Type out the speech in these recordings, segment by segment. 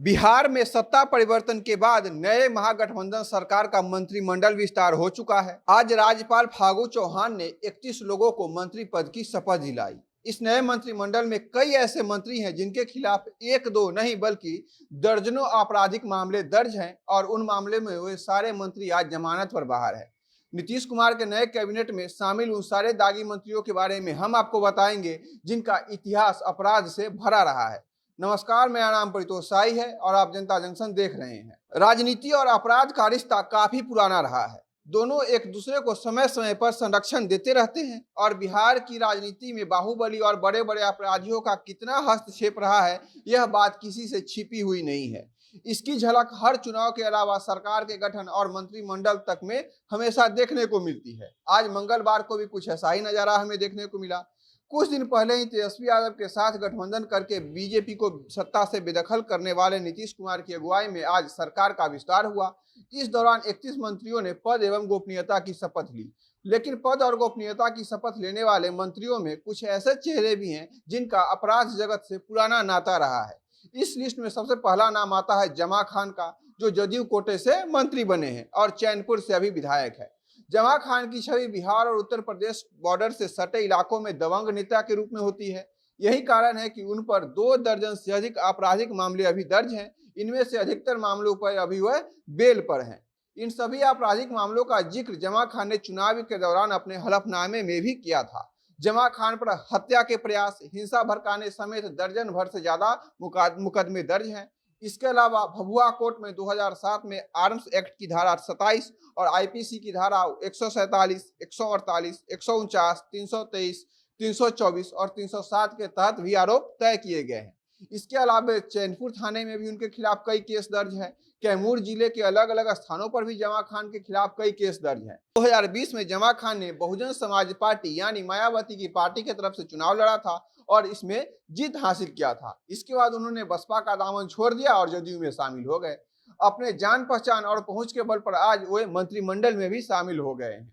बिहार में सत्ता परिवर्तन के बाद नए महागठबंधन सरकार का मंत्रिमंडल विस्तार हो चुका है। आज राज्यपाल फागू चौहान ने 31 लोगों को मंत्री पद की शपथ दिलाई। इस नए मंत्रिमंडल में कई ऐसे मंत्री हैं जिनके खिलाफ एक दो नहीं बल्कि दर्जनों आपराधिक मामले दर्ज हैं और उन मामले में वे सारे मंत्री आज जमानत पर बाहर है। नीतीश कुमार के नए कैबिनेट में शामिल उन सारे दागी मंत्रियों के बारे में हम आपको बताएंगे जिनका इतिहास अपराध से भरा रहा है। नमस्कार, मेरा नाम परितोष साई है और आप जनता जंक्शन देख रहे हैं। राजनीति और अपराध का रिश्ता काफी पुराना रहा है। दोनों एक दूसरे को समय समय पर संरक्षण देते रहते हैं और बिहार की राजनीति में बाहुबली और बड़े बड़े अपराधियों का कितना हस्तक्षेप रहा है, यह बात किसी से छिपी हुई नहीं है। इसकी झलक हर चुनाव के अलावा सरकार के गठन और मंत्रिमंडल तक में हमेशा देखने को मिलती है। आज मंगलवार को भी कुछ ऐसा ही नजारा हमें देखने को मिला। कुछ दिन पहले ही तेजस्वी यादव के साथ गठबंधन करके बीजेपी को सत्ता से बेदखल करने वाले नीतीश कुमार की अगुवाई में आज सरकार का विस्तार हुआ। इस दौरान 31 मंत्रियों ने पद एवं गोपनीयता की शपथ ली। लेकिन पद और गोपनीयता की शपथ लेने वाले मंत्रियों में कुछ ऐसे चेहरे भी हैं जिनका अपराध जगत से पुराना नाता रहा है। इस लिस्ट में सबसे पहला नाम आता है जमा खान का, जो जदयू कोटे से मंत्री बने हैं और चैनपुर से अभी विधायक है। जमा खान की छवि बिहार और उत्तर प्रदेश बॉर्डर से सटे इलाकों में दबंग नेता के रूप में होती है। यही कारण है कि उन पर 2 दर्जन से अधिक आपराधिक मामले अभी दर्ज हैं। इनमें से अधिकतर मामलों पर अभी वह बेल पर हैं। इन सभी आपराधिक मामलों का जिक्र जमा खान ने चुनाव के दौरान अपने हलफनामे में भी किया था। जमा खान पर हत्या के प्रयास, हिंसा भड़काने समेत दर्जन भर से ज्यादा मुकदमे दर्ज हैं। इसके अलावा भभुआ कोर्ट में 2007 में आर्म्स एक्ट की धारा 27 और आईपीसी की धारा 147, 148, 149, 323, 324 और 307 के तहत भी आरोप तय किए गए हैं। इसके अलावा चैनपुर थाने में भी उनके खिलाफ कई केस दर्ज हैं। कैमूर जिले के अलग अलग स्थानों पर भी जमा खान के खिलाफ कई केस दर्ज हैं। 2020 में जमा खान ने बहुजन समाज पार्टी यानी मायावती की पार्टी की तरफ से चुनाव लड़ा था और इसमें जीत हासिल किया था। इसके बाद उन्होंने बसपा का दामन छोड़ दिया और जदयू में शामिल हो गए। अपने जान पहचान और पहुंच के बल पर आज वे मंत्रिमंडल में भी शामिल हो गए हैं।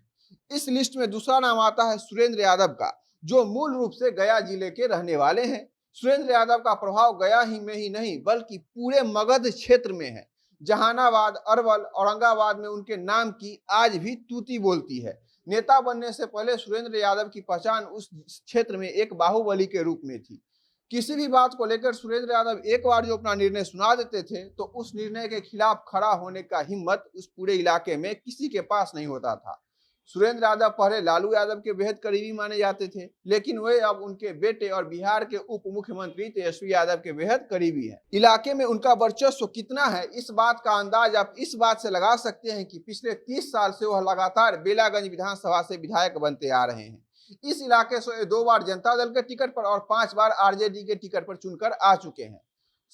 इस लिस्ट में दूसरा नाम आता है सुरेंद्र यादव का, जो मूल रूप से गया जिले के रहने वाले हैं। सुरेंद्र यादव का प्रभाव गया ही में ही नहीं बल्कि पूरे मगध क्षेत्र में है। जहानाबाद, अरवल, औरंगाबाद में उनके नाम की आज भी तूती बोलती है। नेता बनने से पहले सुरेंद्र यादव की पहचान उस क्षेत्र में एक बाहुबली के रूप में थी। किसी भी बात को लेकर सुरेंद्र यादव एक बार जो अपना निर्णय सुना देते थे तो उस निर्णय के खिलाफ खड़ा होने का हिम्मत उस पूरे इलाके में किसी के पास नहीं होता था। सुरेंद्र यादव पहले लालू यादव के बेहद करीबी माने जाते थे, लेकिन वे अब उनके बेटे और बिहार के उप मुख्यमंत्री तेजस्वी यादव के बेहद करीबी हैं। इलाके में उनका वर्चस्व कितना है, इस बात का अंदाज आप इस बात से लगा सकते हैं कि पिछले 30 साल से वह लगातार बेलागंज विधानसभा से विधायक बनते आ रहे हैं। इस इलाके से 2 बार जनता दल के टिकट पर और 5 बार आरजेडी के टिकट पर चुनकर आ चुके हैं।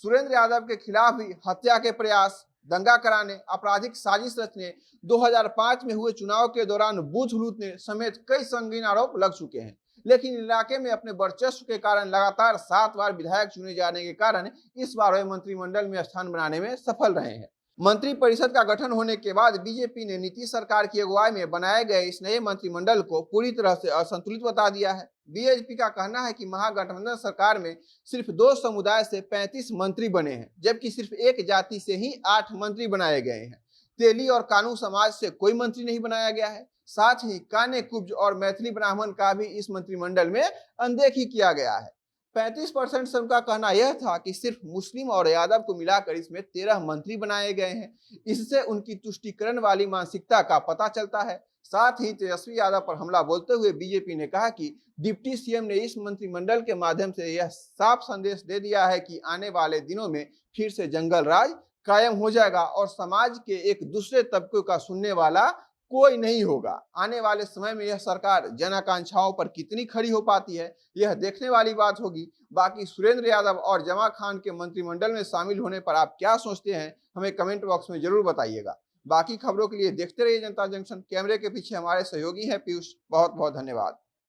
सुरेंद्र यादव के खिलाफ भी हत्या के प्रयास, दंगा कराने, आपराधिक साजिश रचने, 2005 में हुए चुनाव के दौरान बूथ लूटने समेत कई संगीन आरोप लग चुके हैं। लेकिन इलाके में अपने वर्चस्व के कारण लगातार 7 बार विधायक चुने जाने के कारण इस बार वे मंत्रिमंडल में स्थान बनाने में सफल रहे हैं। मंत्रिपरिषद का गठन होने के बाद बीजेपी ने नीतीश सरकार की अगुवाई में बनाए गए इस नए मंत्रिमंडल को पूरी तरह से असंतुलित बता दिया है। बीजेपी का कहना है कि महागठबंधन सरकार में सिर्फ 2 समुदाय से 35 मंत्री बने हैं, जबकि सिर्फ एक जाति से ही 8 मंत्री बनाए गए हैं। तेली और कानू समाज से कोई मंत्री नहीं बनाया गया है। साथ ही काने कुब्ज और मैथिली ब्राह्मण का भी इस मंत्रिमंडल में अनदेखी किया गया है। 35% से उनका कहना यह था कि सिर्फ मुस्लिम और यादव को मिलाकर इसमें 13 मंत्री बनाए गए हैं। इससे उनकी तुष्टीकरण वाली मानसिकता का पता चलता है। साथ ही तेजस्वी यादव पर हमला बोलते हुए बीजेपी ने कहा कि डिप्टी सीएम ने इस मंत्रिमंडल के माध्यम से यह साफ संदेश दे दिया है कि आने वाले दिनों में फिर से जंगल राज कायम हो जाएगा और समाज के एक दूसरे तबके का सुनने वाला कोई नहीं होगा। आने वाले समय में यह सरकार जन आकांक्षाओं पर कितनी खड़ी हो पाती है, यह देखने वाली बात होगी। बाकी सुरेंद्र यादव और जमा खान के मंत्रिमंडल में शामिल होने पर आप क्या सोचते हैं, हमें कमेंट बॉक्स में जरूर बताइएगा। बाकी खबरों के लिए देखते रहिए जनता जंक्शन। कैमरे के पीछे हमारे सहयोगी हैं पीयूष। बहुत बहुत धन्यवाद।